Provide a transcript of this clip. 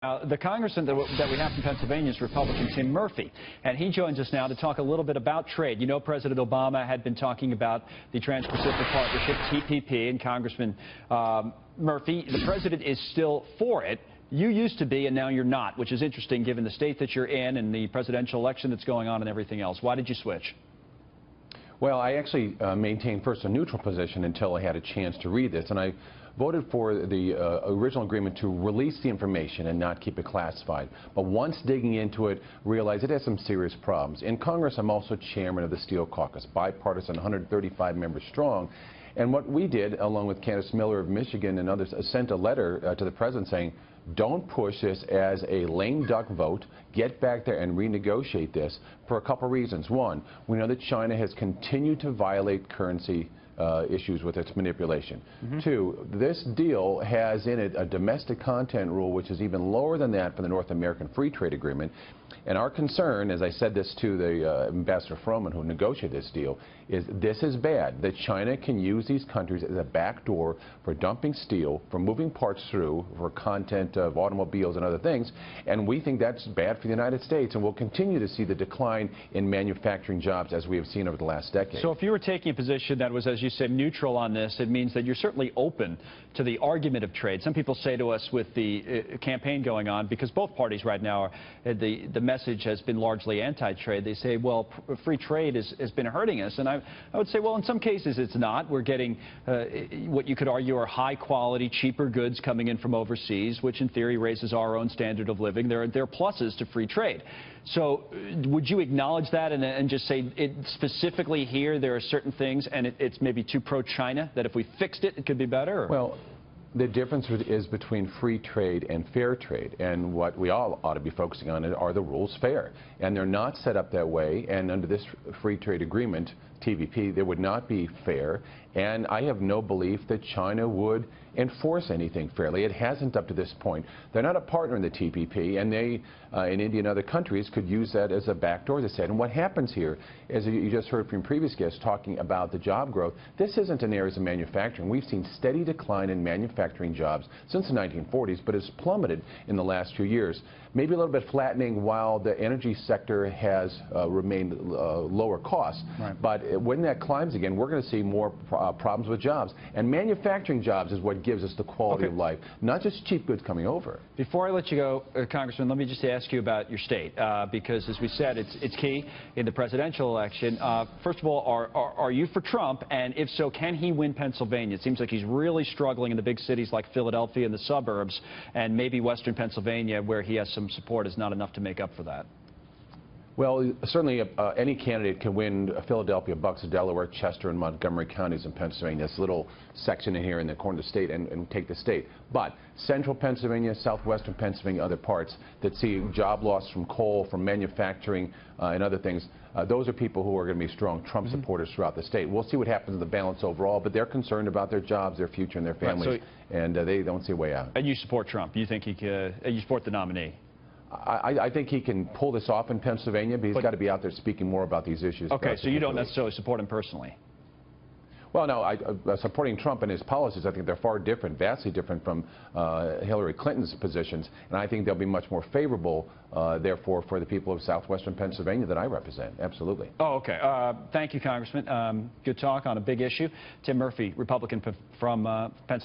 The congressman that we have from Pennsylvania is Republican Tim Murphy, and he joins us now to talk a little bit about trade. You know, President Obama had been talking about the Trans-Pacific Partnership, TPP, and Congressman Murphy, the president is still for it. You used to be, and now you're not, which is interesting given the state that you're in and the presidential election that's going on and everything else. Why did you switch? Well, I actually maintained first a neutral position until I had a chance to read this, and I voted for the original agreement to release the information and not keep it classified. But once digging into it, realized it has some serious problems. In Congress, I'm also chairman of the Steel Caucus, bipartisan, 135 members strong. And what we did, along with Candace Miller of Michigan and others, sent a letter to the president saying, don't push this as a lame duck vote. Get back there and renegotiate this for a couple reasons. One, we know that China has continued to violate currency issues with its manipulation. Two, this deal has in it a domestic content rule which is even lower than that for the North American Free Trade Agreement. And our concern, as I said this to the Ambassador Froman who negotiated this deal, is this is bad, that China can use these countries as a backdoor for dumping steel, for moving parts through, for content of automobiles and other things, and we think that's bad for the United States, and we'll continue to see the decline in manufacturing jobs as we have seen over the last decade. So if you were taking a position that was, as you said, neutral on this, it means that you're certainly open to the argument of trade. Some people say to us with the campaign going on, because both parties right now are, the message has been largely anti-trade. They say, well, free trade has been hurting us. And I would say, well, in some cases it's not. We're getting what you could argue are high-quality, cheaper goods coming in from overseas, which in theory raises our own standard of living. There are pluses to free trade. So would you acknowledge that and just say specifically here there are certain things and it's maybe too pro-China, that if we fixed it, it could be better? Or? Well, the difference is between free trade and fair trade, and what we all ought to be focusing on are the rules fair. And they're not set up that way, and under this free trade agreement, TPP, they would not be fair, and I have no belief that China would enforce anything fairly. It hasn't up to this point. They're not a partner in the TPP, and they, in India and other countries, could use that as a backdoor, as I said. And what happens here, as you just heard from previous guests talking about the job growth, this isn't in areas of manufacturing. We've seen steady decline in manufacturing jobs since the 1940s, but it's plummeted in the last few years. Maybe a little bit flattening while the energy sector has remained lower cost. Right. But when that climbs again, we're going to see more problems with jobs. And manufacturing jobs is what gives us the quality of life, not just cheap goods coming over. Before I let you go, Congressman, let me just ask you about your state, because as we said, it's key in the presidential election. First of all, are you for Trump? And if so, can he win Pennsylvania? It seems like he's really struggling in the big cities like Philadelphia and the suburbs, and maybe western Pennsylvania, where he has some support, is not enough to make up for that. Well, certainly any candidate can win Philadelphia, Bucks, Delaware, Chester, and Montgomery counties in Pennsylvania. This little section in here in the corner of the state and take the state. But central Pennsylvania, southwestern Pennsylvania, other parts that see job loss from coal, from manufacturing, and other things, those are people who are going to be strong Trump supporters throughout the state. We'll see what happens in the balance overall, but they're concerned about their jobs, their future, and their families, and they don't see a way out. And you support Trump? You think you support the nominee? I think he can pull this off in Pennsylvania, but he's got to be out there speaking more about these issues. Okay, so you don't necessarily support him personally? Well, no, supporting Trump and his policies, I think they're far different, vastly different from Hillary Clinton's positions, and I think they'll be much more favorable, therefore, for the people of southwestern Pennsylvania that I represent. Absolutely. Oh, okay. Thank you, Congressman. Good talk on a big issue. Tim Murphy, Republican from Pennsylvania.